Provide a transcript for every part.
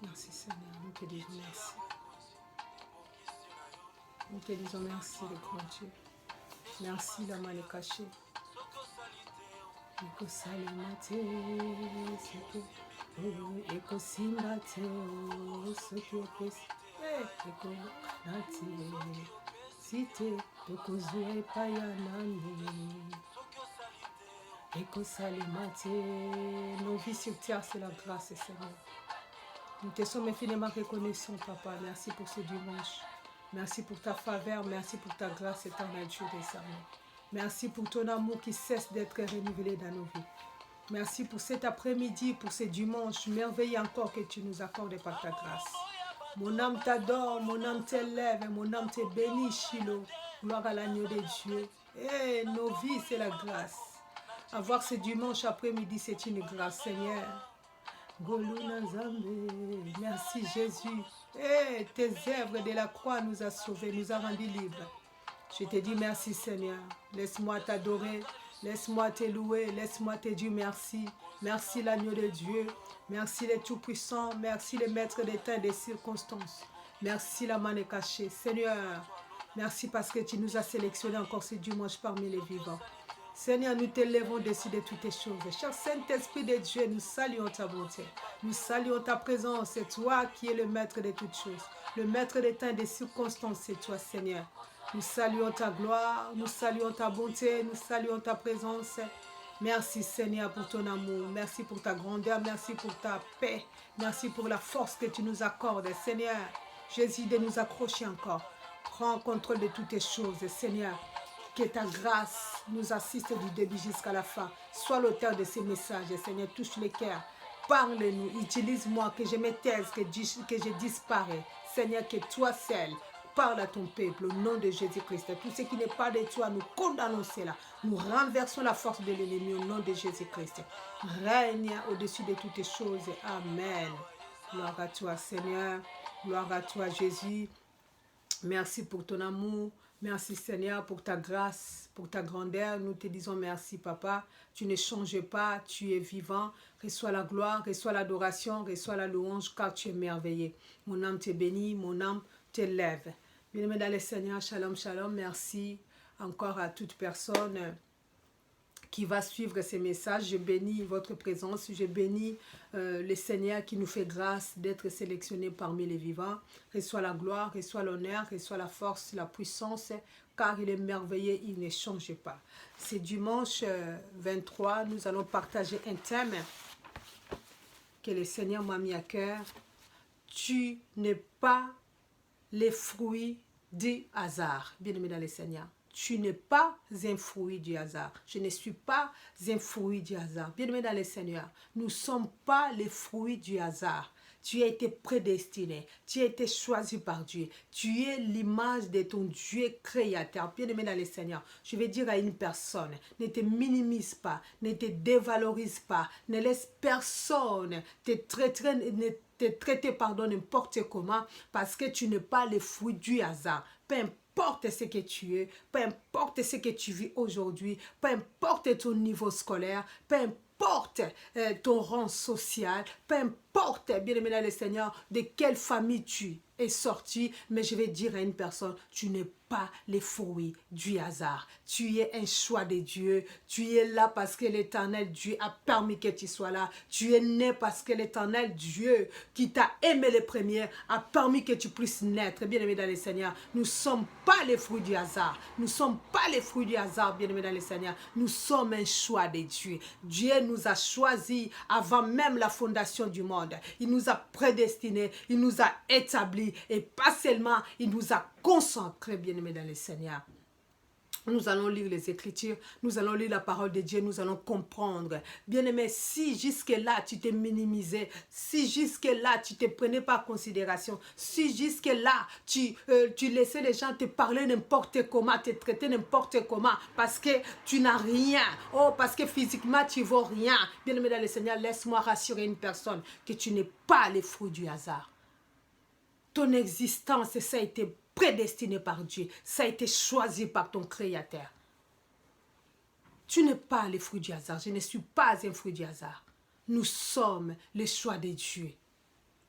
Merci Seigneur, nous te disons merci. Nous te disons merci, le grand Dieu. Merci, la main est cachée. Eko salimate, eko simbate, soke pesi, eko kanate, site, toko zue payanane. Eko salimate, nos vies sur terre, c'est la grâce, Seigneur. Nous te sommes infiniment reconnaissants, Papa. Merci pour ce dimanche. Merci pour ta faveur, merci pour ta grâce éternelle, Dieu des armées. Merci pour ton amour qui cesse d'être renouvelé dans nos vies. Merci pour cet après-midi, pour ce dimanche merveilleux encore que tu nous accordes par ta grâce. Mon âme t'adore, mon âme t'élève, mon âme te bénit, Shiloh. Gloire à l'agneau de Dieu. Et nos vies, c'est la grâce. Avoir ce dimanche après-midi, c'est une grâce, Seigneur. Goluna Zambé, merci Jésus. Et tes œuvres de la croix nous a sauvés, nous a rendus libres. Je te dis merci Seigneur. Laisse-moi t'adorer, laisse-moi te louer, laisse-moi te dire merci. Merci l'agneau de Dieu. Merci les tout-puissants. Merci les maîtres des temps et des circonstances. Merci la main cachée. Seigneur, merci parce que tu nous as sélectionnés encore ce dimanche parmi les vivants. Seigneur, nous t'élèvons au-dessus de toutes les choses. Cher Saint-Esprit de Dieu, nous saluons ta bonté. Nous saluons ta présence. C'est toi qui es le maître de toutes choses. Le maître des temps et des circonstances, c'est toi, Seigneur. Nous saluons ta gloire, nous saluons ta bonté, nous saluons ta présence. Merci Seigneur pour ton amour, merci pour ta grandeur, merci pour ta paix, merci pour la force que tu nous accordes. Seigneur, Jésus, de nous accrocher encore. Prends contrôle de toutes les choses, Seigneur. Que ta grâce nous assiste du début jusqu'à la fin. Sois l'auteur de ces messages, Seigneur, touche les cœurs. Parle-nous, utilise-moi, que je me taise, que je disparais. Seigneur, que toi seul parle à ton peuple au nom de Jésus-Christ. Tout ce qui n'est pas de toi, nous condamnons cela. Nous renversons la force de l'ennemi au nom de Jésus-Christ. Règne au-dessus de toutes les choses. Amen. Gloire à toi, Seigneur. Gloire à toi, Jésus. Merci pour ton amour. Merci Seigneur pour ta grâce, pour ta grandeur. Nous te disons merci Papa. Tu ne changes pas, tu es vivant. Reçois la gloire, reçois l'adoration, reçois la louange car tu es merveilleux. Mon âme te bénit, mon âme t'élève. Bien-aimés dans le Seigneur, shalom, shalom. Merci encore à toute personne qui va suivre ces messages. Je bénis votre présence, je bénis le Seigneur qui nous fait grâce d'être sélectionné parmi les vivants. Reçois la gloire, reçois l'honneur, reçois la force, la puissance, car il est merveilleux, il ne change pas. C'est dimanche 23, nous allons partager un thème que le Seigneur m'a mis à cœur. Tu n'es pas les fruits du hasard. Bien-aimé dans le Seigneur. Tu n'es pas un fruit du hasard. Je ne suis pas un fruit du hasard. Bien-aimé dans le Seigneur, nous ne sommes pas les fruits du hasard. Tu as été prédestiné, tu as été choisi par Dieu. Tu es l'image de ton Dieu créateur. Bien-aimé dans le Seigneur, je vais dire à une personne, ne te minimise pas, ne te dévalorise pas, ne laisse personne te traiter n'importe comment parce que tu n'es pas le fruit du hasard. Peu importe ce que tu es, peu importe ce que tu vis aujourd'hui, peu importe ton niveau scolaire, peu importe ton rang social, peu importe, bien-aimé dans le Seigneur, de quelle famille tu es sorti, mais je vais dire à une personne, tu n'es pas les fruits du hasard. Tu es un choix de Dieu. Tu es là parce que l'Éternel Dieu a permis que tu sois là. Tu es né parce que l'Éternel Dieu qui t'a aimé les premiers a permis que tu puisses naître. Bien-aimé dans le Seigneur, nous ne sommes pas les fruits du hasard. Nous ne sommes pas les fruits du hasard, bien-aimé dans le Seigneur. Nous sommes un choix de Dieu. Dieu nous a choisis avant même la fondation du monde. Il nous a prédestinés, il nous a établis et pas seulement, il nous a consacrés, bien-aimés dans le Seigneur. Nous allons lire les Écritures, nous allons lire la parole de Dieu, nous allons comprendre. Bien-aimé, si jusque-là tu t'es minimisé, si jusque-là tu ne te prenais pas en considération, si jusque-là tu laissais les gens te parler n'importe comment, te traiter n'importe comment, parce que tu n'as rien, parce que physiquement tu ne vaux rien. Bien-aimé dans le Seigneur, laisse-moi rassurer une personne que tu n'es pas les fruits du hasard. Ton existence, ça a été prédestiné par Dieu. Ça a été choisi par ton Créateur. Tu n'es pas le fruit du hasard. Je ne suis pas un fruit du hasard. Nous sommes le choix de Dieu.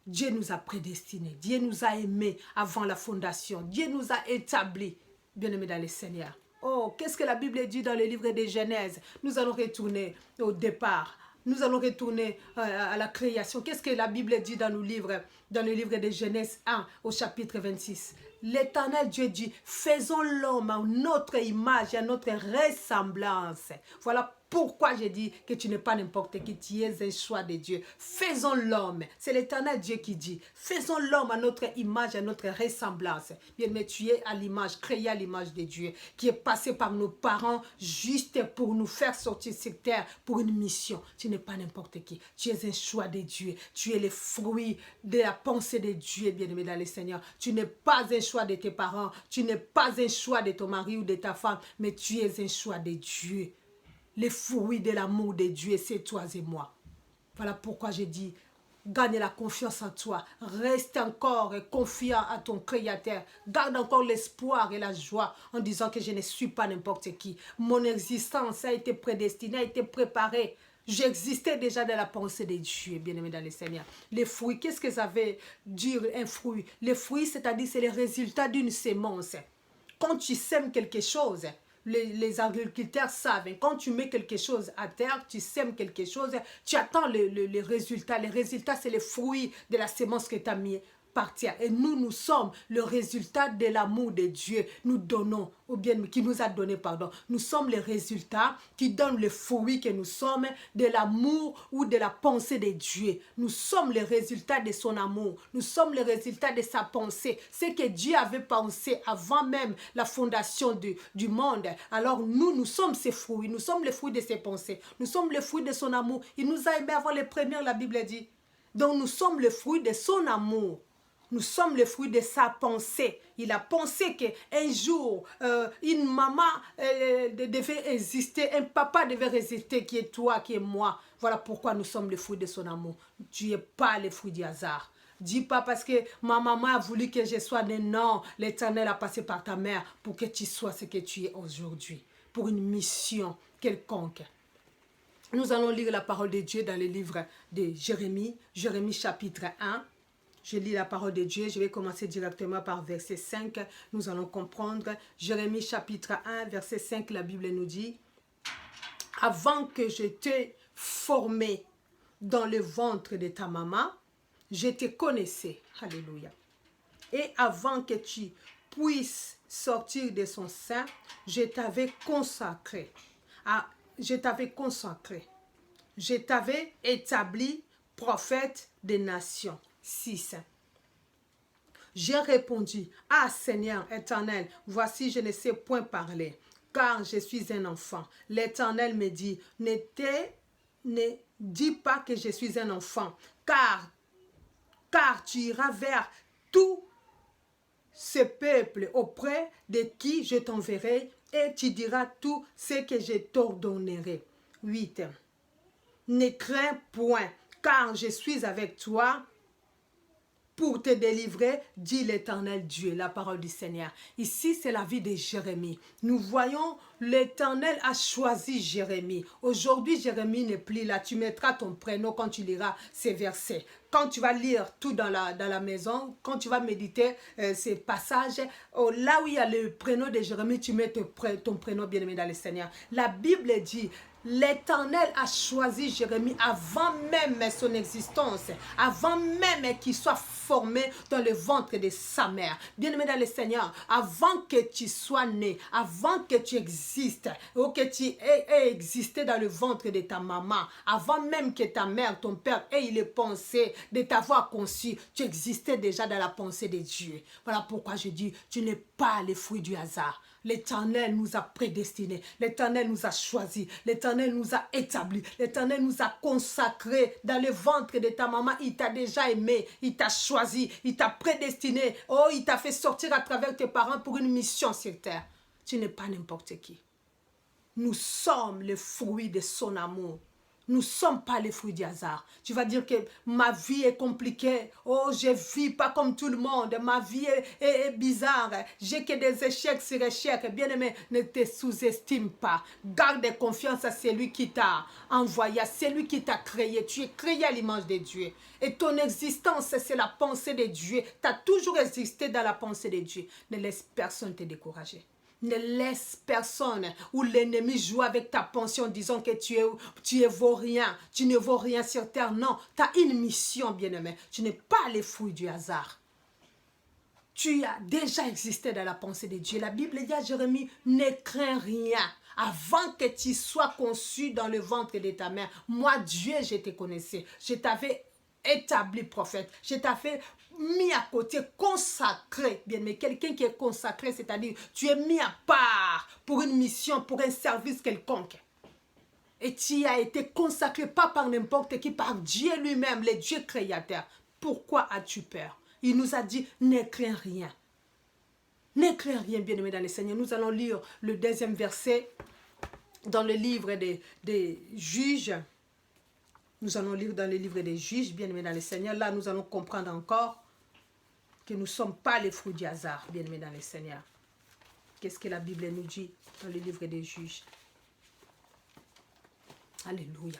Dieu nous a prédestinés. Dieu nous a aimés avant la fondation. Dieu nous a établis, bien-aimés dans le Seigneur. Oh, qu'est-ce que la Bible dit dans le livre de Genèse? Nous allons retourner au départ. Nous allons retourner à la création. Qu'est-ce que la Bible dit dans le livre de Genèse 1 au chapitre 26? L'Éternel Dieu dit, faisons l'homme à notre image et à notre ressemblance. Voilà pourquoi j'ai dit que tu n'es pas n'importe qui, tu es un choix de Dieu. Faisons l'homme. C'est l'Éternel Dieu qui dit, faisons l'homme à notre image et à notre ressemblance. Bien, mais tu es à l'image, créé à l'image de Dieu, qui est passé par nos parents juste pour nous faire sortir sur terre pour une mission. Tu n'es pas n'importe qui. Tu es un choix de Dieu. Tu es le fruit de la pensée de Dieu, bien-aimé dans le Seigneur. Tu n'es pas un choix de tes parents. Tu n'es pas un choix de ton mari ou de ta femme, mais tu es un choix de Dieu. Les fruits de l'amour de Dieu, c'est toi et moi. Voilà pourquoi j'ai dit, gagne la confiance en toi. Reste encore confiant à ton Créateur. Garde encore l'espoir et la joie en disant que je ne suis pas n'importe qui. Mon existence a été prédestinée, a été préparée. J'existais déjà dans la pensée de Dieu, bien-aimé dans le Seigneur. Les fruits, qu'est-ce que ça veut dire un fruit? Les fruits, c'est-à-dire, c'est le résultat d'une sémence. Quand tu sèmes quelque chose, les agriculteurs savent, quand tu mets quelque chose à terre, tu sèmes quelque chose, tu attends le résultat. Le résultat, c'est le fruit de la sémence que tu as mis par terre. Et nous sommes le résultat de l'amour de Dieu. Nous donnons, ou bien qui nous a donné, pardon. Nous sommes les résultats qui donnent le fruit que nous sommes de l'amour ou de la pensée de Dieu. Nous sommes les résultats de son amour. Nous sommes les résultats de sa pensée. Ce que Dieu avait pensé avant même la fondation du monde. Alors nous sommes ses fruits. Nous sommes les fruits de ses pensées. Nous sommes les fruits de son amour. Il nous a aimés avant les premières, la Bible dit. Donc nous sommes les fruits de son amour. Nous sommes les fruits de sa pensée. Il a pensé qu'un jour, une maman devait exister, un papa devait exister, qui est toi, qui est moi. Voilà pourquoi nous sommes les fruits de son amour. Tu n'es pas les fruits du hasard. Dis pas parce que ma maman a voulu que je sois né. Non, l'Éternel a passé par ta mère pour que tu sois ce que tu es aujourd'hui. Pour une mission quelconque. Nous allons lire la parole de Dieu dans le livre de Jérémie, Jérémie chapitre 1. Je lis la parole de Dieu, je vais commencer directement par verset 5. Nous allons comprendre. Jérémie chapitre 1, verset 5, la Bible nous dit, « Avant que je t'ai formé dans le ventre de ta maman, je te connaissais. » Alléluia. « Et avant que tu puisses sortir de son sein, je t'avais consacré. » Je t'avais consacré. Je t'avais établi prophète des nations. 6. J'ai répondu, « Ah Seigneur éternel, voici je ne sais point parler, car je suis un enfant. » L'Éternel me dit, « Ne dis pas que je suis un enfant, car tu iras vers tout ce peuple auprès de qui je t'enverrai, et tu diras tout ce que je t'ordonnerai. » 8. Ne crains point, car je suis avec toi pour te délivrer, dit l'Éternel Dieu, la parole du Seigneur. Ici, c'est la vie de Jérémie. Nous voyons, l'Éternel a choisi Jérémie. Aujourd'hui, Jérémie n'est plus là. Tu mettras ton prénom quand tu liras ces versets. Quand tu vas lire tout dans la maison, quand tu vas méditer ces passages, là où il y a le prénom de Jérémie, tu mets ton prénom bien-aimé dans le Seigneur. La Bible dit, l'Éternel a choisi Jérémie avant même son existence, avant même qu'il soit formé dans le ventre de sa mère. Bien-aimé dans le Seigneur, avant que tu sois né, avant que tu existes, ou que tu aies existé dans le ventre de ta maman, avant même que ta mère, ton père ait les pensées de t'avoir conçu, tu existais déjà dans la pensée de Dieu. Voilà pourquoi je dis, tu n'es pas le fruit du hasard. L'Éternel nous a prédestinés, l'Éternel nous a choisis, l'Éternel nous a établis, l'Éternel nous a consacrés dans le ventre de ta maman. Il t'a déjà aimé, il t'a choisi, il t'a prédestiné. Oh, il t'a fait sortir à travers tes parents pour une mission sur terre. Tu n'es pas n'importe qui. Nous sommes le fruit de son amour. Nous ne sommes pas les fruits du hasard. Tu vas dire que ma vie est compliquée. Oh, je ne vis pas comme tout le monde. Ma vie est bizarre. J'ai que des échecs sur échecs. Bien-aimé, ne te sous-estime pas. Garde confiance à celui qui t'a envoyé, à celui qui t'a créé. Tu es créé à l'image de Dieu. Et ton existence, c'est la pensée de Dieu. Tu as toujours existé dans la pensée de Dieu. Ne laisse personne te décourager. Ne laisse personne ou l'ennemi joue avec ta pension en disant que tu vaux rien, tu ne vaux rien sur terre. Non, tu as une mission, bien-aimé. Tu n'es pas les fruits du hasard. Tu as déjà existé dans la pensée de Dieu. La Bible dit à Jérémie, ne crains rien. Avant que tu sois conçu dans le ventre de ta mère, moi, Dieu, je te connaissais. Je t'avais établi prophète. Je t'avais mis à côté, consacré. Bien, mais quelqu'un qui est consacré, c'est-à-dire tu es mis à part pour une mission, pour un service quelconque. Et tu as été consacré pas par n'importe qui, par Dieu lui-même, le Dieu créateur. Pourquoi as-tu peur? Il nous a dit, ne crains rien. Ne crains rien, bien-aimé dans le Seigneur. Nous allons lire le 2e verset dans le livre des Juges. Nous allons lire dans le livre des Juges, bien-aimé dans le Seigneur. Là, nous allons comprendre encore que nous ne sommes pas les fruits du hasard, bien-aimé dans le Seigneur. Qu'est-ce que la Bible nous dit dans le livre des Juges? Alléluia.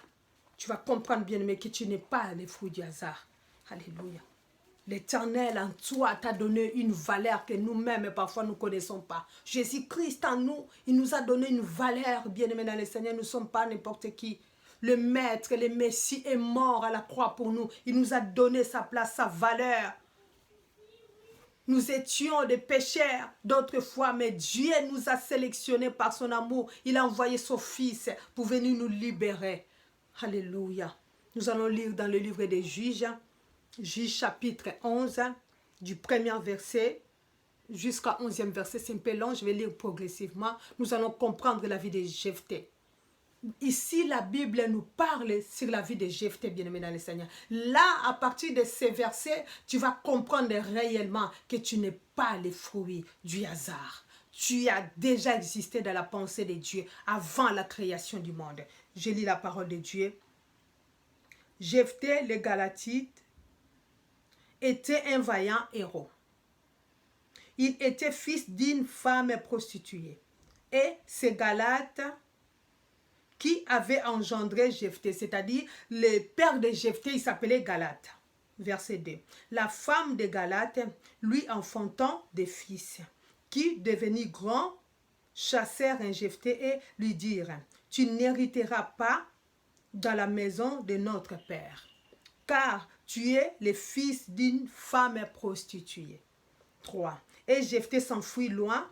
Tu vas comprendre, bien-aimé, que tu n'es pas les fruits du hasard. Alléluia. L'Éternel en toi t'a donné une valeur que nous-mêmes parfois nous ne connaissons pas. Jésus-Christ en nous, il nous a donné une valeur, bien-aimé dans le Seigneur. Nous ne sommes pas n'importe qui. Le Maître, le Messie est mort à la croix pour nous. Il nous a donné sa place, sa valeur. Nous étions des pécheurs d'autrefois, mais Dieu nous a sélectionnés par son amour. Il a envoyé son Fils pour venir nous libérer. Alléluia. Nous allons lire dans le livre des Juges, Juges chapitre 11, du 1er verset jusqu'au 11e verset. C'est un peu long, je vais lire progressivement. Nous allons comprendre la vie de Jephthé. Ici, la Bible nous parle sur la vie de Jephthé, bien-aimé dans le Seigneur. Là, à partir de ces versets, tu vas comprendre réellement que tu n'es pas les fruits du hasard. Tu as déjà existé dans la pensée de Dieu avant la création du monde. Je lis la parole de Dieu. Jephthé, le Galatite, était un vaillant héros. Il était fils d'une femme prostituée. Et ces Galates qui avait engendré Jephthé, c'est-à-dire le père de Jephthé, il s'appelait Galate. Verset 2. La femme de Galate lui enfantant des fils, qui, devenus grands, chassèrent un Jephthé et lui dirent, tu n'hériteras pas dans la maison de notre père, car tu es le fils d'une femme prostituée. 3. Et Jephthé s'enfuit loin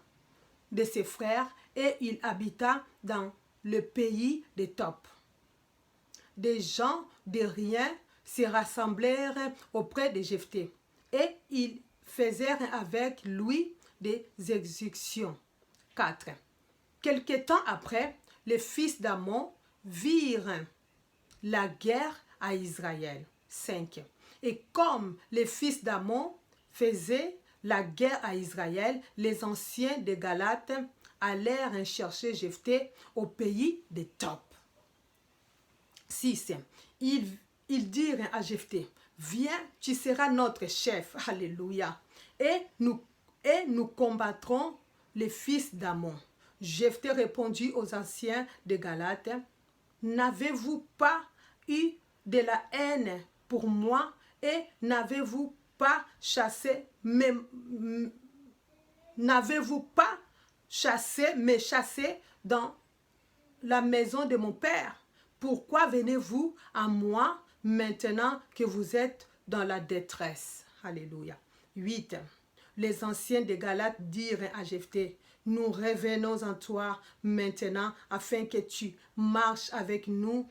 de ses frères et il habita dans le pays des Top. Des gens de rien se rassemblèrent auprès de Jephthé et ils faisèrent avec lui des exécutions. 4. Quelque temps après, les fils d'Amon virent la guerre à Israël. 5. Et comme les fils d'Amon faisaient la guerre à Israël, les anciens de Galates allèrent chercher Jephthé au pays des Top. 6. Ils dirent à Jephthé, viens, tu seras notre chef. Alléluia. Et nous combattrons les fils d'Amon. Jephthé répondit aux anciens de Galates, n'avez-vous pas eu de la haine pour moi et n'avez-vous pas chassé me chasser dans la maison de mon père? Pourquoi venez-vous à moi maintenant que vous êtes dans la détresse? Alléluia. 8. Les anciens de Galates dirent à Jephthé, nous revenons en toi maintenant afin que tu marches avec nous,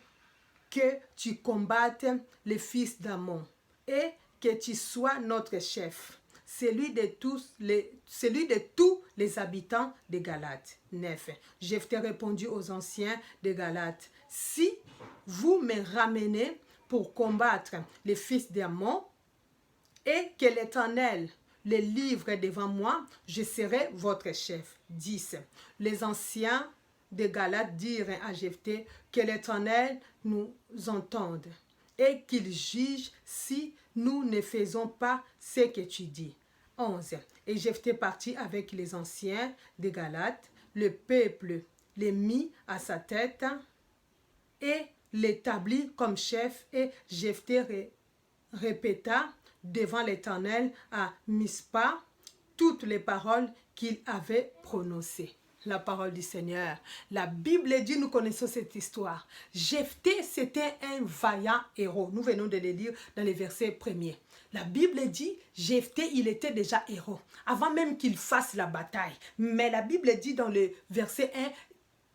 que tu combattes les fils d'Amon et que tu sois notre chef, celui de tous les habitants de Galates. 9. Jephthé répondit aux anciens de Galates, si vous me ramenez pour combattre les fils d'Amon et que l'Éternel les livre devant moi, je serai votre chef. 10. Les anciens de Galates dirent à Jephthé que l'Éternel nous entende et qu'il juge si nous ne faisons pas ce que tu dis. 11. Et Jephthé partit avec les anciens de Galates, le peuple les mit à sa tête et l'établit comme chef, et Jephthé répéta devant l'Éternel à Mispa toutes les paroles qu'il avait prononcées. La parole du Seigneur. La Bible dit, nous connaissons cette histoire. Jephthé, c'était un vaillant héros. Nous venons de le lire dans les versets premiers. La Bible dit, Jephthé, il était déjà héros, avant même qu'il fasse la bataille. Mais la Bible dit dans le verset 1,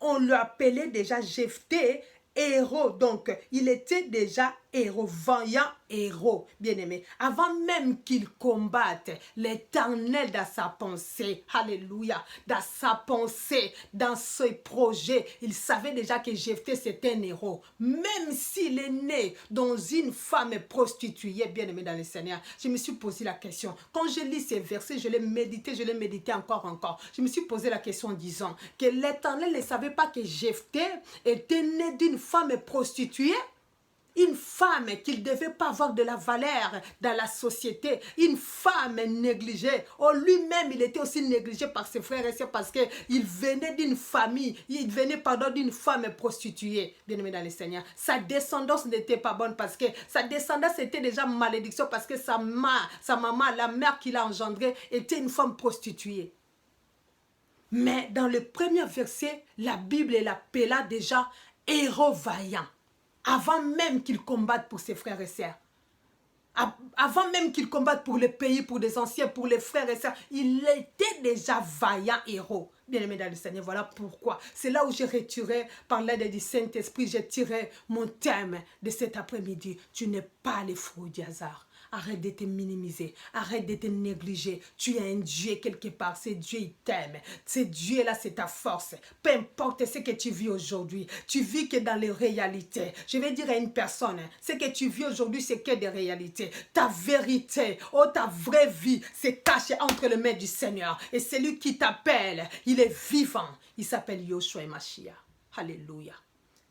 on l'appelait déjà Jephthé, héros. Donc, il était déjà héros, vaillant héros, bien-aimé. Avant même qu'il combatte, l'Éternel dans sa pensée, alléluia, dans sa pensée, dans ses projets, il savait déjà que Jephthé c'était un héros. Même s'il est né dans une femme prostituée, bien-aimé dans le Seigneur, je me suis posé la question. Quand je lis ces versets, je l'ai médité encore. Je me suis posé la question en disant que l'Éternel ne savait pas que Jephthé était né d'une femme prostituée. Une femme qu'il ne devait pas avoir de la valeur dans la société. Une femme négligée. Oh, lui-même, il était aussi négligé par ses frères et sœurs parce qu'il venait d'une famille, d'une femme prostituée. Bien-aimé dans le Seigneur. Sa descendance n'était pas bonne parce que sa descendance était déjà malédiction parce que sa maman, la mère qui l'a engendrée, était une femme prostituée. Mais dans le premier verset, la Bible l'appela déjà héros vaillant. Avant même qu'il combatte pour ses frères et sœurs. Avant même qu'il combatte pour le pays, pour les anciens, pour les frères et sœurs, il était déjà vaillant héros. Bien-aimé dans le Seigneur, voilà pourquoi. C'est là où j'ai retiré, par l'aide du Saint-Esprit, j'ai tiré mon thème de cet après-midi. Tu n'es pas le fruit du hasard. Arrête de te minimiser, arrête de te négliger. Tu es un Dieu quelque part, ce Dieu il t'aime. Ce Dieu-là, c'est ta force. Peu importe ce que tu vis aujourd'hui, tu vis que dans les réalités. Je vais dire à une personne, ce que tu vis aujourd'hui, c'est que des réalités. Ta vérité, oh ta vraie vie, c'est caché entre les mains du Seigneur. Et celui qui t'appelle, il est vivant. Il s'appelle Yoshua et Mashiach. Alléluia.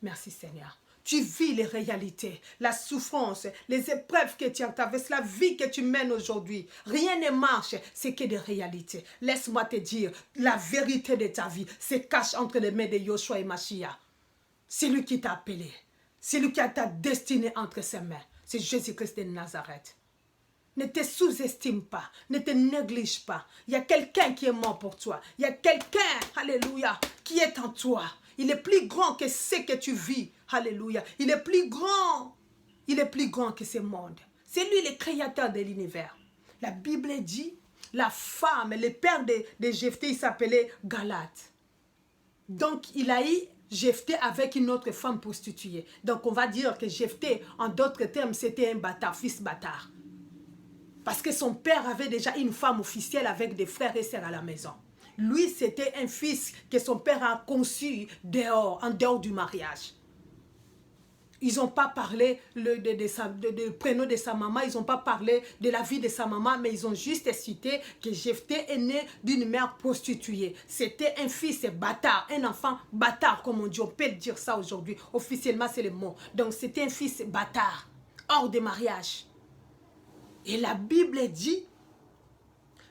Merci Seigneur. Tu vis les réalités, la souffrance, les épreuves que tu traverses, la vie que tu mènes aujourd'hui. Rien ne marche, c'est que des réalités. Laisse-moi te dire, la vérité de ta vie se cache entre les mains de Yoshua et Mashiach. C'est lui qui t'a appelé. C'est lui qui a ta destinée entre ses mains. C'est Jésus-Christ de Nazareth. Ne te sous-estime pas, ne te néglige pas. Il y a quelqu'un qui est mort pour toi. Il y a quelqu'un, alléluia, qui est en toi. Il est plus grand que ce que tu vis. Alléluia. Il est plus grand. Il est plus grand que ce monde. C'est lui le créateur de l'univers. La Bible dit, la femme, le père de Jephthé, il s'appelait Galates. Donc, il a eu Jephthé avec une autre femme prostituée. Donc, on va dire que Jephthé, en d'autres termes, c'était un bâtard, fils bâtard. Parce que son père avait déjà une femme officielle avec des frères et sœurs à la maison. Lui, c'était un fils que son père a conçu en dehors du mariage. Ils n'ont pas parlé du prénom de sa maman, ils n'ont pas parlé de la vie de sa maman, mais ils ont juste cité que Jephthé est né d'une mère prostituée. C'était un fils bâtard, un enfant bâtard, comme on dit. On peut dire ça aujourd'hui. Officiellement, c'est le mot. Donc, c'était un fils bâtard, hors de mariage. Et la Bible dit,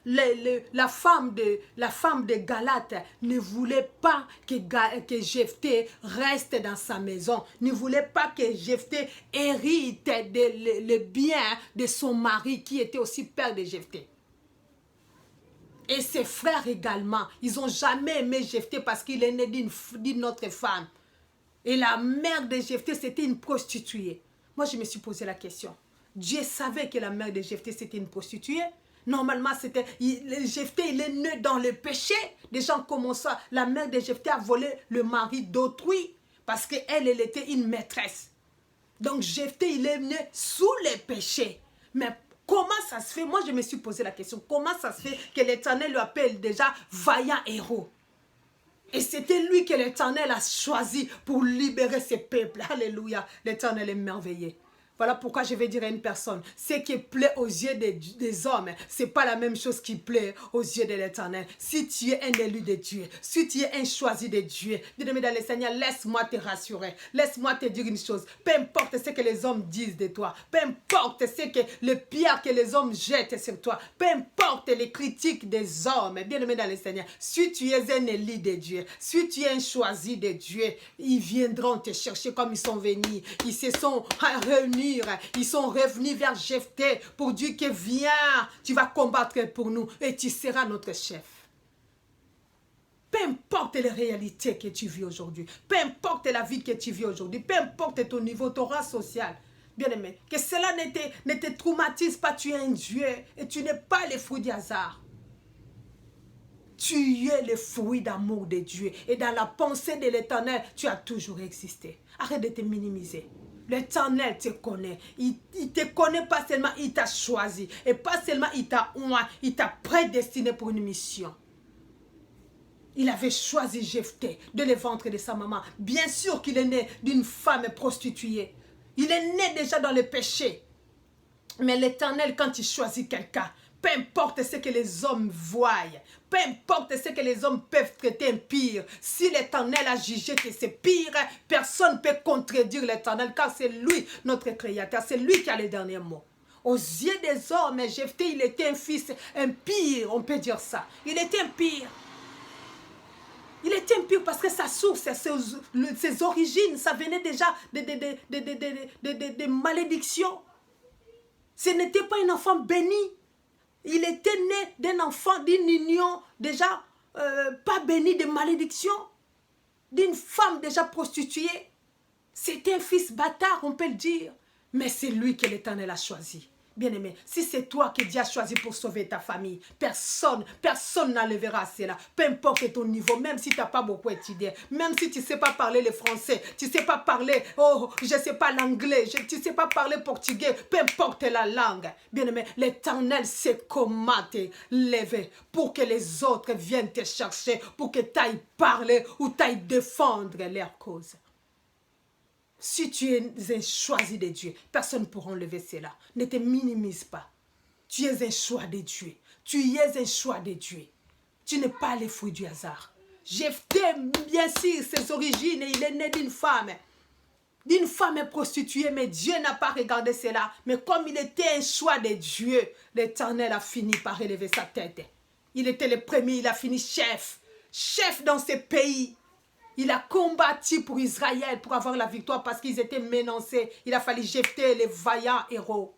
la femme de Galates ne voulait pas que Jephthé reste dans sa maison, ne voulait pas que Jephthé hérite le bien de son mari qui était aussi père de Jephthé. Et ses frères également, ils n'ont jamais aimé Jephthé parce qu'il est né d'une autre femme. Et la mère de Jephthé, c'était une prostituée. Moi, je me suis posé la question. Dieu savait que la mère de Jephthé, c'était une prostituée. Normalement, Jephthé, il est né dans le péché. Des gens comme ça. La mère de Jephthé a volé le mari d'autrui parce qu'elle était une maîtresse. Donc, Jephthé, il est né sous le péché. Mais comment ça se fait? Moi, je me suis posé la question. Comment ça se fait que l'Éternel lui appelle déjà vaillant héros? Et c'était lui que l'Éternel a choisi pour libérer ses peuples. Alléluia. L'Éternel est merveilleux. Voilà pourquoi je vais dire à une personne, ce qui plaît aux yeux des hommes, ce n'est pas la même chose qui plaît aux yeux de l'Éternel. Si tu es un élu de Dieu, si tu es un choisi de Dieu, bien-aimé dans le Seigneur, laisse-moi te rassurer. Laisse-moi te dire une chose. Peu importe ce que les hommes disent de toi, peu importe ce que le pire que les hommes jettent sur toi, peu importe les critiques des hommes, bien-aimé dans le Seigneur, si tu es un élu de Dieu, si tu es un choisi de Dieu, ils viendront te chercher comme ils sont venus. Ils se sont réunis, ils sont revenus vers Jephthé pour dire que viens, tu vas combattre pour nous et tu seras notre chef. Peu importe les réalités que tu vis aujourd'hui, peu importe la vie que tu vis aujourd'hui, peu importe ton niveau, ton rang social, bien-aimé, que cela ne te traumatise pas, tu es un Dieu et tu n'es pas le fruit du hasard. Tu es le fruit d'amour de Dieu et dans la pensée de l'Éternel, tu as toujours existé. Arrête de te minimiser. L'Éternel te connaît. Il te connaît pas seulement, il t'a choisi. Et pas seulement il t'a prédestiné pour une mission. Il avait choisi Jephthé de le ventre de sa maman. Bien sûr qu'il est né d'une femme prostituée. Il est né déjà dans le péché. Mais l'Éternel, quand il choisit quelqu'un, peu importe ce que les hommes voient, peu importe ce que les hommes peuvent traiter pire, si l'Éternel a jugé que c'est pire, personne ne peut contredire l'Éternel, car c'est lui notre Créateur, c'est lui qui a le dernier mot. Aux yeux des hommes, Jephthé, il était un fils impire, on peut dire ça. Il était impire. Il était impur parce que sa source, ses origines, ça venait déjà de malédictions. Ce n'était pas un enfant béni. Il était né d'un enfant, d'une union déjà pas bénie, de malédiction, d'une femme déjà prostituée. C'était un fils bâtard, on peut le dire. Mais c'est lui que l'Éternel a choisi. Bien-aimé, si c'est toi que Dieu a choisi pour sauver ta famille, personne n'enlèvera cela. Peu importe ton niveau, même si tu n'as pas beaucoup étudié, même si tu ne sais pas parler le français, tu ne sais pas parler, je ne sais pas l'anglais, tu ne sais pas parler portugais, peu importe la langue. Bien-aimé, l'Éternel sait comment te lever pour que les autres viennent te chercher, pour que tu ailles parler ou tu ailles défendre leur cause. Si tu es un choisi de Dieu, personne ne pourra enlever cela. Ne te minimise pas. Tu es un choix de Dieu. Tu es un choix de Dieu. Tu n'es pas le fruit du hasard. Jephthé, bien sûr, ses origines, il est né d'une femme prostituée, mais Dieu n'a pas regardé cela. Mais comme il était un choix de Dieu, l'Éternel a fini par élever sa tête. Il était le premier, il a fini chef dans ce pays. Il a combattu pour Israël pour avoir la victoire parce qu'ils étaient menacés. Il a fallu Jephthé, les vaillants héros.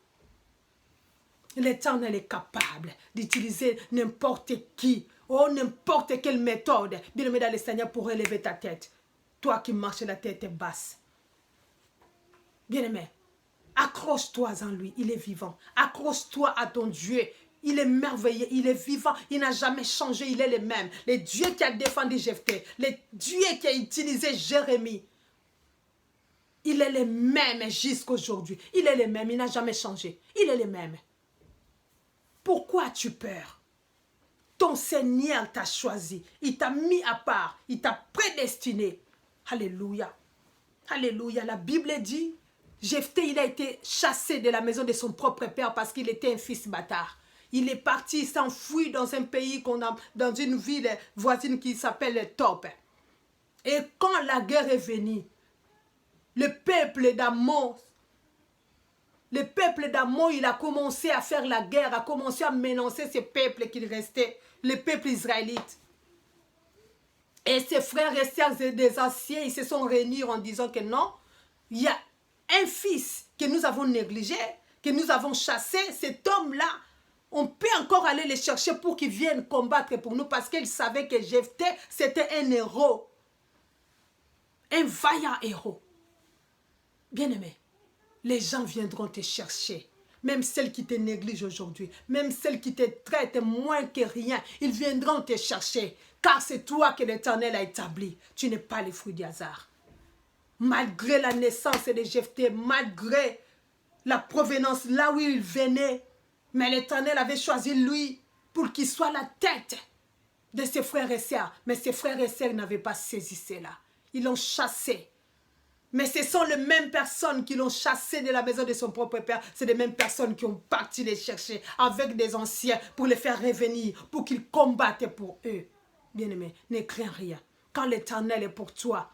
L'Éternel est capable d'utiliser n'importe qui, n'importe quelle méthode, bien-aimé dans le Seigneur, pour élever ta tête. Toi qui marches la tête basse. Bien-aimé, accroche-toi en lui, il est vivant. Accroche-toi à ton Dieu. Il est merveilleux, il est vivant, il n'a jamais changé, il est le même. Le Dieu qui a défendu Jephthé, le Dieu qui a utilisé Jérémie, il est le même jusqu'à aujourd'hui. Il est le même, il n'a jamais changé. Il est le même. Pourquoi as-tu peur? Ton Seigneur t'a choisi, il t'a mis à part, il t'a prédestiné. Alléluia. Alléluia. La Bible dit, Jephthé, il a été chassé de la maison de son propre père parce qu'il était un fils bâtard. Il est parti, s'enfuit dans un pays, dans une ville voisine qui s'appelle Top. Et quand la guerre est venue, le peuple d'Ammon, il a commencé à faire la guerre, a commencé à menacer ce peuple qui restait, le peuple israélite. Et ses frères et sœurs des anciens, ils se sont réunis en disant que non, il y a un fils que nous avons négligé, que nous avons chassé, cet homme-là, on peut encore aller le chercher pour qu'il vienne combattre pour nous parce qu'il savait que Jephthé, c'était un héros. Un vaillant héros. Bien-aimé, les gens viendront te chercher. Même celles qui te négligent aujourd'hui, même celles qui te traitent moins que rien, ils viendront te chercher. Car c'est toi que l'Éternel a établi. Tu n'es pas le fruit du hasard. Malgré la naissance de Jephthé, malgré la provenance là où il venait, mais l'Éternel avait choisi lui pour qu'il soit la tête de ses frères et sœurs. Mais ses frères et sœurs n'avaient pas saisi cela. Ils l'ont chassé. Mais ce sont les mêmes personnes qui l'ont chassé de la maison de son propre père. C'est les mêmes personnes qui ont parti les chercher avec des anciens pour les faire revenir, pour qu'ils combattent pour eux. Bien-aimé, ne crains rien. Quand l'Éternel est pour toi,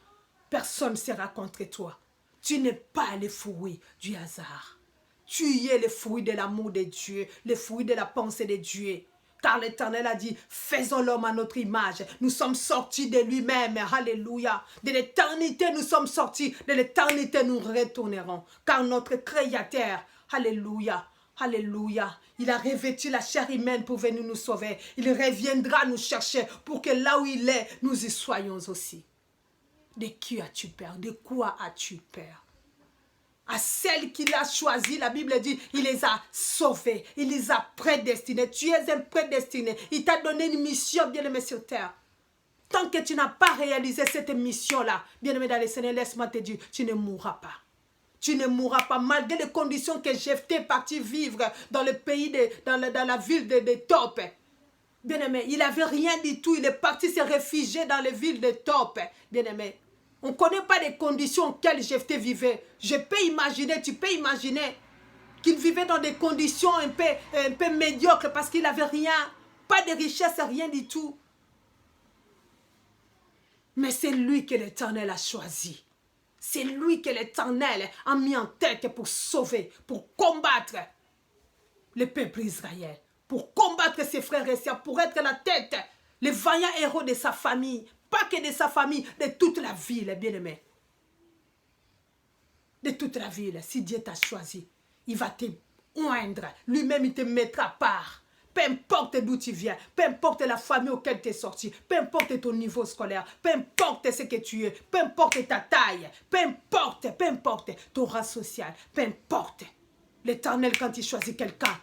personne ne sera contre toi. Tu n'es pas le fruit du hasard. Tu es le fruit de l'amour de Dieu, le fruit de la pensée de Dieu. Car l'Éternel a dit, faisons l'homme à notre image. Nous sommes sortis de lui-même. Alléluia. De l'éternité, nous sommes sortis. De l'éternité, nous retournerons. Car notre Créateur, alléluia, alléluia, il a revêtu la chair humaine pour venir nous sauver. Il reviendra nous chercher pour que là où il est, nous y soyons aussi. De qui as-tu peur? De quoi as-tu peur? À celles qu'il a choisies, la Bible dit, il les a sauvées, il les a prédestinées. Tu es un prédestiné. Il t'a donné une mission, bien-aimé, sur terre. Tant que tu n'as pas réalisé cette mission-là, bien-aimé dans le Seigneur, laisse-moi te dire, tu ne mourras pas. Tu ne mourras pas, malgré les conditions que Jephthé est parti vivre dans le pays, dans la ville de Top. Bien-aimé, il n'avait rien du tout. Il est parti se réfugier dans les villes de Top. Bien-aimé, on ne connaît pas les conditions auxquelles Jephthé vivait. Je peux imaginer, tu peux imaginer qu'il vivait dans des conditions un peu médiocres parce qu'il n'avait rien, pas de richesse, rien du tout. Mais c'est lui que l'Éternel a choisi. C'est lui que l'Éternel a mis en tête pour sauver, pour combattre le peuple Israël, pour combattre ses frères et sœurs, pour être la tête, le vaillant héros de sa famille. Pas que de sa famille, de toute la ville, bien-aimé. De toute la ville, si Dieu t'a choisi, il va te oindre. Lui-même, il te mettra à part. Peu importe d'où tu viens, peu importe la famille auquel tu es sorti, peu importe ton niveau scolaire, peu importe ce que tu es, peu importe ta taille, peu importe ton race sociale, peu importe. L'Éternel, quand il choisit quelqu'un,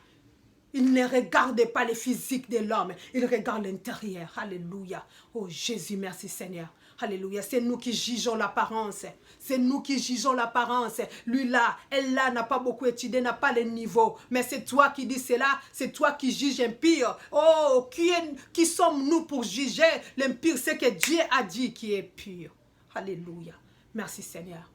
il ne regarde pas le physique de l'homme, il regarde l'intérieur. Alléluia. Oh Jésus, merci Seigneur. Alléluia. C'est nous qui jugeons l'apparence. C'est nous qui jugeons l'apparence. Lui là, elle là n'a pas beaucoup étudié, n'a pas le niveau. Mais c'est toi qui dis cela, c'est toi qui juges impur. Oh, qui sommes-nous pour juger l'impur? C'est que Dieu a dit qui est pur. Alléluia. Merci Seigneur.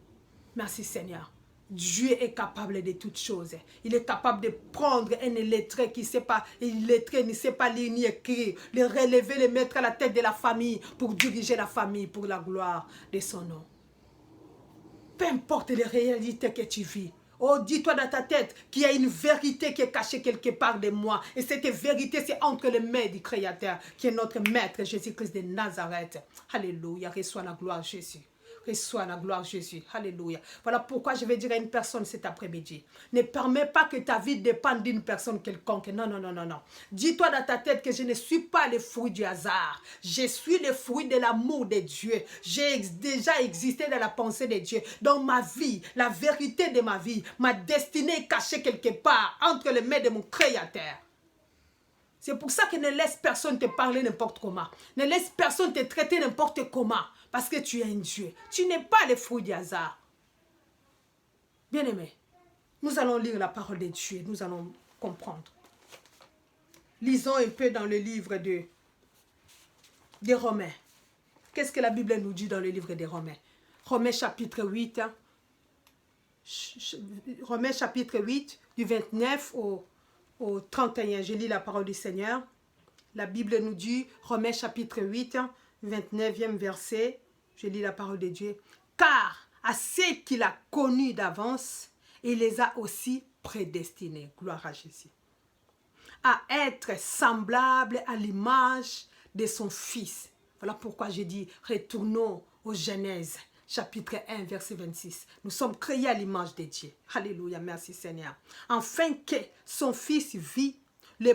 Merci Seigneur. Dieu est capable de toutes choses. Il est capable de prendre un illettré qui ne sait pas, illettré ne sait pas lire ni écrire, le relever, le mettre à la tête de la famille pour diriger la famille pour la gloire de son nom. Peu importe les réalités que tu vis. Oh, dis-toi dans ta tête qu'il y a une vérité qui est cachée quelque part de moi. Et cette vérité, c'est entre les mains du Créateur, qui est notre Maître Jésus-Christ de Nazareth. Alléluia, reçois la gloire Jésus. Reçois la gloire Jésus. Alléluia. Voilà pourquoi je vais dire à une personne cet après-midi. Ne permets pas que ta vie dépende d'une personne quelconque. Non, non, non, non, non. Dis-toi dans ta tête que je ne suis pas le fruit du hasard. Je suis le fruit de l'amour de Dieu. J'ai déjà existé dans la pensée de Dieu. Dans ma vie, la vérité de ma vie, ma destinée est cachée quelque part entre les mains de mon Créateur. C'est pour ça que ne laisse personne te parler n'importe comment. Ne laisse personne te traiter n'importe comment. Parce que tu es un Dieu. Tu n'es pas le fruit du hasard. Bien-aimé, nous allons lire la parole de Dieu. Nous allons comprendre. Lisons un peu dans le livre de Romains. Qu'est-ce que la Bible nous dit dans le livre des Romains? Romains chapitre 8. Romains chapitre 8, du 29 au 31. Je lis la parole du Seigneur. La Bible nous dit, Romains chapitre 8, 29e verset, je lis la parole de Dieu. Car à ceux qu'il a connus d'avance, il les a aussi prédestinés, gloire à Jésus, à être semblables à l'image de son Fils. Voilà pourquoi je dis, retournons aux Genèse, chapitre 1, verset 26. Nous sommes créés à l'image de Dieu. Alléluia, merci Seigneur. Afin que son Fils vit le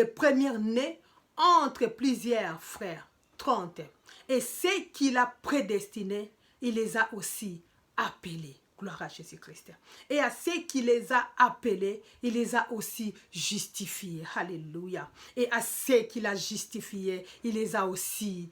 premier-né entre plusieurs frères. 30. Et ceux qu'il a prédestinés, il les a aussi appelés. Gloire à Jésus-Christ. Et à ceux qui les a appelés, il les a aussi justifiés. Alléluia. Et à ceux qu'il a justifiés, il les a aussi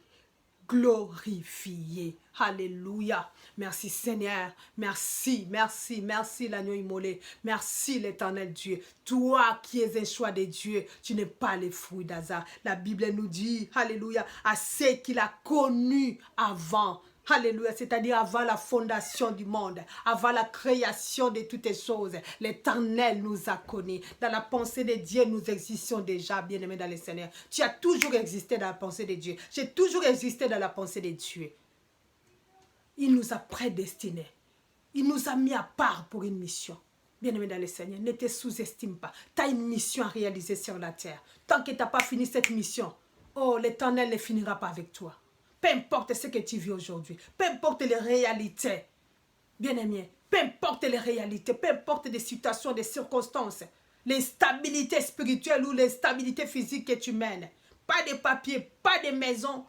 glorifiés. Alléluia. Merci Seigneur. Merci, merci, merci l'agneau immolé. Merci l'Éternel Dieu. Toi qui es un choix de Dieu, tu n'es pas le fruit d'hasard. La Bible nous dit, alléluia, à ceux qu'il a connus avant Alléluia, c'est-à-dire avant la fondation du monde, avant la création de toutes les choses, l'Éternel nous a connus. Dans la pensée de Dieu, nous existons déjà, bien-aimés dans le Seigneur. Tu as toujours existé dans la pensée de Dieu. J'ai toujours existé dans la pensée de Dieu. Il nous a prédestinés. Il nous a mis à part pour une mission. Bien-aimé dans le Seigneur, ne te sous-estime pas. Tu as une mission à réaliser sur la terre. Tant que tu n'as pas fini cette mission, oh, l'Éternel ne finira pas avec toi. Peu importe ce que tu vis aujourd'hui, peu importe les réalités, bien-aimé, peu importe les réalités, peu importe les situations, les circonstances, l'instabilité spirituelle ou l'instabilité physique que tu mènes, pas de papier, pas de maison,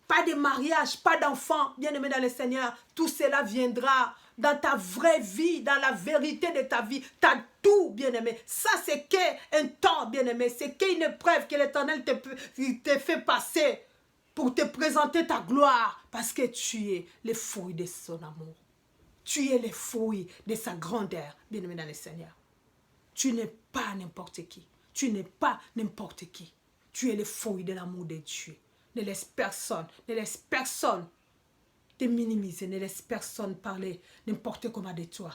pas de mariage, pas d'enfant, bien-aimé dans le Seigneur, tout cela viendra dans ta vraie vie, dans la vérité de ta vie. Tu as tout, bien-aimé. Ça, c'est qu'un temps, bien-aimé. C'est qu'une épreuve que l'Éternel te fait passer pour te présenter ta gloire. Parce que tu es le fruit de son amour. Tu es le fruit de sa grandeur, bien-aimé dans le Seigneur. Tu n'es pas n'importe qui. Tu n'es pas n'importe qui. Tu es le fruit de l'amour de Dieu. Ne laisse personne te minimiser, ne laisse personne parler n'importe comment de toi.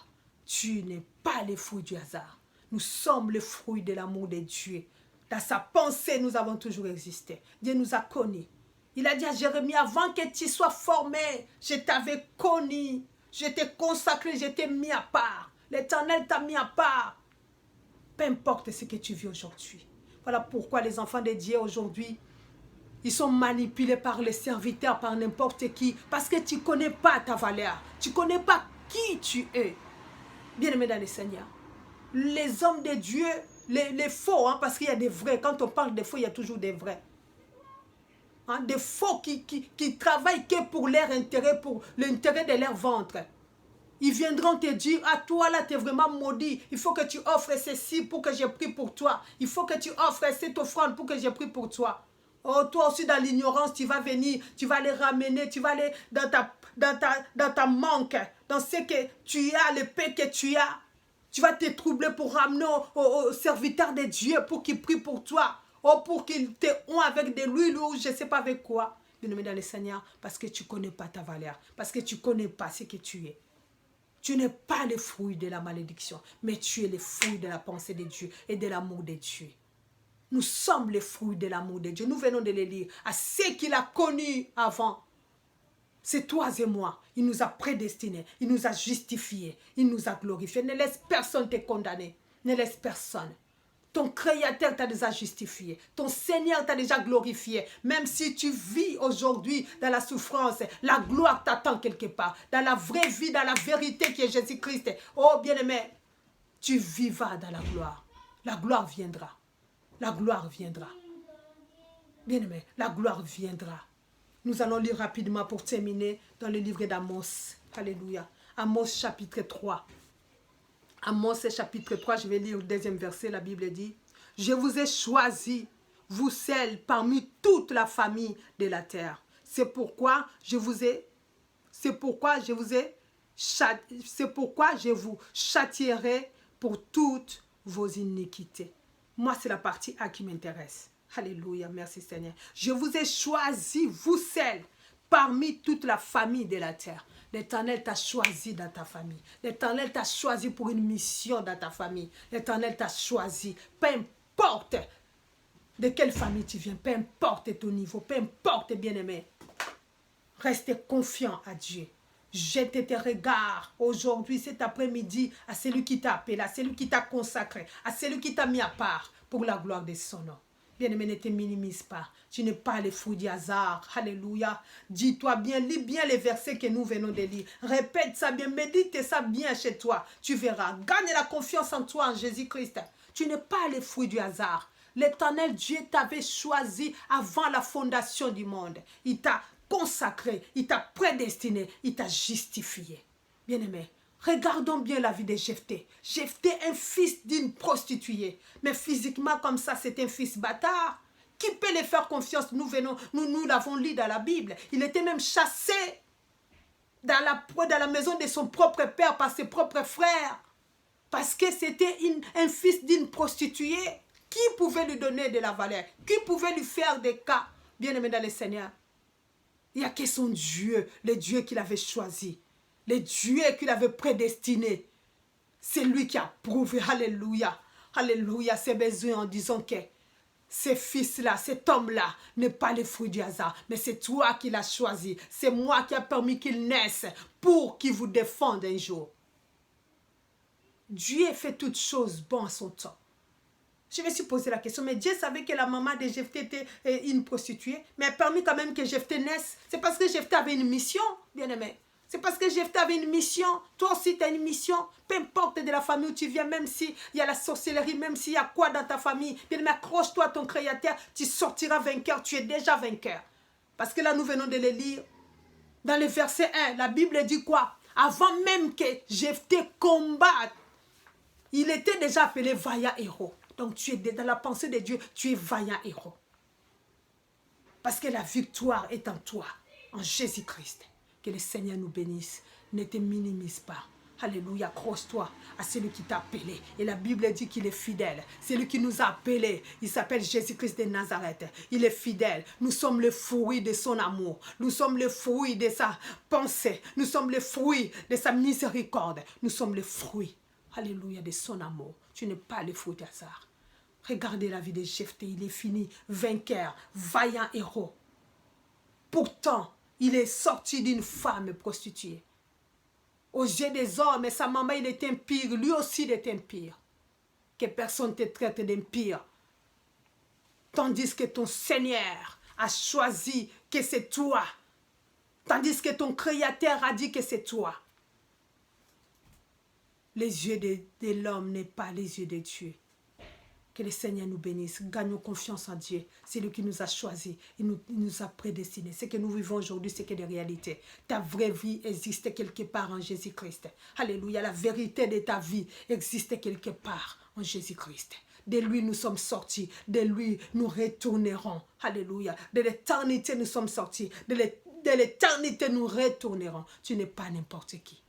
Tu n'es pas le fruit du hasard. Nous sommes le fruit de l'amour de Dieu. Dans sa pensée, nous avons toujours existé. Dieu nous a connus. Il a dit à Jérémie, avant que tu sois formé, je t'avais connu. Je t'ai consacré, je t'ai mis à part. L'Éternel t'a mis à part. Peu importe ce que tu vis aujourd'hui. Voilà pourquoi les enfants de Dieu aujourd'hui, ils sont manipulés par les serviteurs, par n'importe qui. Parce que tu ne connais pas ta valeur. Tu ne connais pas qui tu es. Bien-aimé dans le Seigneur. Les hommes de Dieu, les faux, hein, parce qu'il y a des vrais. Quand on parle des faux, il y a toujours des vrais. Hein, des faux qui travaillent que pour leur intérêt, pour l'intérêt de leur ventre. Ils viendront te dire, ah toi là, tu es vraiment maudit. Il faut que tu offres ceci pour que j'ai pris pour toi. Il faut que tu offres cette offrande pour que j'ai pris pour toi. Oh, toi aussi dans l'ignorance, tu vas venir, tu vas les ramener, tu vas aller dans ta manque, dans ce que tu as, le paix que tu as. Tu vas te troubler pour ramener au serviteur de Dieu pour qu'il prie pour toi. Oh, pour qu'il te ont avec de l'huile ou je ne sais pas avec quoi. Bien-aimé dans le Seigneur, parce que tu ne connais pas ta valeur, parce que tu ne connais pas ce que tu es. Tu n'es pas le fruit de la malédiction, mais tu es le fruit de la pensée de Dieu et de l'amour de Dieu. Nous sommes les fruits de l'amour de Dieu. Nous venons de les lire. À ceux qu'il a connus avant. C'est toi et moi. Il nous a prédestinés. Il nous a justifiés. Il nous a glorifiés. Ne laisse personne te condamner. Ne laisse personne. Ton Créateur t'a déjà justifié. Ton Seigneur t'a déjà glorifié. Même si tu vis aujourd'hui dans la souffrance, la gloire t'attend quelque part. Dans la vraie vie, dans la vérité qui est Jésus-Christ. Oh bien-aimé, tu vivras dans la gloire. La gloire viendra. La gloire viendra. Bien-aimé, la gloire viendra. Nous allons lire rapidement pour terminer dans le livre d'Amos. Alléluia. Amos chapitre 3. Amos chapitre 3, je vais lire le deuxième verset. La Bible dit, « Je vous ai choisi, vous seuls, parmi toute la famille de la terre. C'est pourquoi je vous châtierai pour toutes vos iniquités. » Moi, c'est la partie A qui m'intéresse. Alléluia, merci Seigneur. Je vous ai choisi, vous seuls, parmi toute la famille de la terre. L'Éternel t'a choisi dans ta famille. L'Éternel t'a choisi pour une mission dans ta famille. L'Éternel t'a choisi. Peu importe de quelle famille tu viens, peu importe ton niveau, peu importe, bien-aimé. Reste confiant à Dieu. Jette tes regards aujourd'hui, cet après-midi, à celui qui t'a appelé, à celui qui t'a consacré, à celui qui t'a mis à part pour la gloire de son nom. Bien-aimé, ne te minimise pas. Tu n'es pas le fruit du hasard. Alléluia. Dis-toi bien, lis bien les versets que nous venons de lire. Répète ça bien, médite ça bien chez toi. Tu verras. Gagne la confiance en toi, en Jésus-Christ. Tu n'es pas le fruit du hasard. L'Éternel Dieu t'avait choisi avant la fondation du monde. Il t'a consacré, il t'a prédestiné, il t'a justifié. Bien-aimé, regardons bien la vie de Jephthé. Jephthé, un fils d'une prostituée. Mais physiquement comme ça, c'est un fils bâtard. Qui peut les faire confiance? Nous l'avons lu dans la Bible. Il était même chassé dans la maison de son propre père par ses propres frères. Parce que c'était un fils d'une prostituée. Qui pouvait lui donner de la valeur? Qui pouvait lui faire des cas? Bien-aimé dans le Seigneur. Il n'y a que son Dieu, le Dieu qu'il avait choisi, le Dieu qu'il avait prédestiné. C'est lui qui a prouvé, alléluia, alléluia, ses besoins en disant que ces fils-là, cet homme-là, n'est pas le fruit du hasard, mais c'est toi qui l'as choisi. C'est moi qui a permis qu'il naisse pour qu'il vous défende un jour. Dieu fait toutes choses bonnes à son temps. Je me suis posé la question, mais Dieu savait que la maman de Jephthé était une prostituée, mais elle a permis quand même que Jephthé naisse. C'est parce que Jephthé avait une mission, bien-aimé. C'est parce que Jephthé avait une mission. Toi aussi, tu as une mission. Peu importe de la famille où tu viens, même s'il y a la sorcellerie, même s'il y a quoi dans ta famille, bien-aimé, accroche-toi à ton Créateur, tu sortiras vainqueur, tu es déjà vainqueur. Parce que là, nous venons de le lire. Dans le verset 1, la Bible dit quoi? Avant même que Jephthé combatte, il était déjà appelé vaillant héros. Donc tu es dans la pensée de Dieu, tu es vaillant héros. Parce que la victoire est en toi, en Jésus-Christ. Que le Seigneur nous bénisse. Ne te minimise pas. Alléluia, accroche-toi à celui qui t'a appelé. Et la Bible dit qu'il est fidèle. C'est lui qui nous a appelés. Il s'appelle Jésus-Christ de Nazareth. Il est fidèle. Nous sommes le fruit de son amour. Nous sommes le fruit de sa pensée. Nous sommes le fruit de sa miséricorde. Nous sommes le fruit, alléluia, de son amour. Tu n'es pas le fruit du hasard. Regardez la vie de Jephthé. Il est fini, vainqueur, vaillant héros. Pourtant, il est sorti d'une femme prostituée. Aux yeux des hommes, sa maman, il est impire. Lui aussi, il est impire. Que personne te traite d'impire. Tandis que ton Seigneur a choisi que c'est toi. Tandis que ton Créateur a dit que c'est toi. Les yeux de l'homme n'est pas les yeux de Dieu. Que le Seigneur nous bénisse. Gagnons confiance en Dieu. C'est lui qui nous a choisis. Il nous a prédestinés. Ce que nous vivons aujourd'hui, c'est que des réalités. Ta vraie vie existe quelque part en Jésus-Christ. Alléluia. La vérité de ta vie existe quelque part en Jésus-Christ. De lui, nous sommes sortis. De lui, nous retournerons. Alléluia. De l'éternité, nous sommes sortis. De l'éternité, nous retournerons. Tu n'es pas n'importe qui.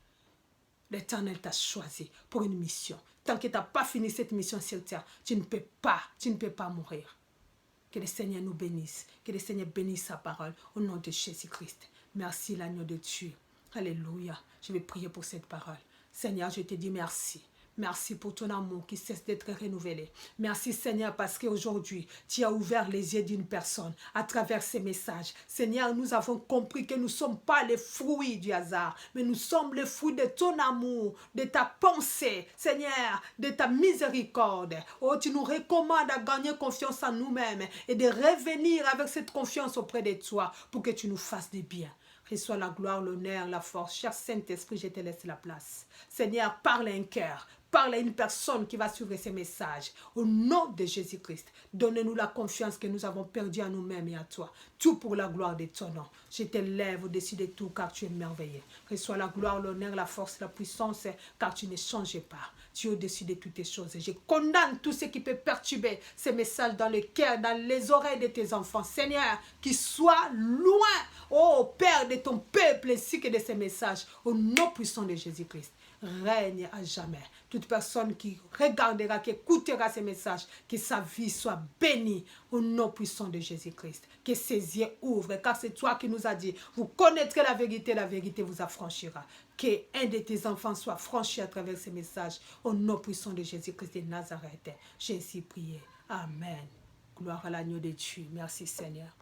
L'Éternel t'a choisi pour une mission. Tant que tu n'as pas fini cette mission sur terre, tu ne peux pas mourir. Que le Seigneur nous bénisse. Que le Seigneur bénisse sa parole au nom de Jésus-Christ. Merci l'agneau de Dieu. Alléluia. Je vais prier pour cette parole. Seigneur, je te dis merci. Merci pour ton amour qui cesse d'être renouvelé. Merci Seigneur parce qu'aujourd'hui, tu as ouvert les yeux d'une personne à travers ces messages. Seigneur, nous avons compris que nous ne sommes pas les fruits du hasard, mais nous sommes les fruits de ton amour, de ta pensée, Seigneur, de ta miséricorde. Oh, tu nous recommandes à gagner confiance en nous-mêmes et de revenir avec cette confiance auprès de toi pour que tu nous fasses du bien. Reçois la gloire, l'honneur, la force. Cher Saint-Esprit, je te laisse la place. Seigneur, parle à un cœur. Parle à une personne qui va suivre ces messages. Au nom de Jésus-Christ, donne-nous la confiance que nous avons perdue en nous-mêmes et à toi. Tout pour la gloire de ton nom. Je t'élève au-dessus de tout car tu es merveilleux. Reçois la gloire, l'honneur, la force, la puissance car tu ne changes pas. Tu es au-dessus de toutes les choses. Je condamne tout ce qui peut perturber ces messages dans le cœur, dans les oreilles de tes enfants. Seigneur, qu'ils soient loin, oh Père, de ton peuple ainsi que de ces messages. Au nom puissant de Jésus-Christ. Règne à jamais. Toute personne qui regardera, qui écoutera ces messages, que sa vie soit bénie au nom puissant de Jésus-Christ. Que ses yeux ouvrent, car c'est toi qui nous as dit, vous connaîtrez la vérité vous affranchira. Que un de tes enfants soit franchi à travers ces messages au nom puissant de Jésus-Christ de Nazareth. J'ai ainsi prié. Amen. Gloire à l'agneau de Dieu. Merci Seigneur.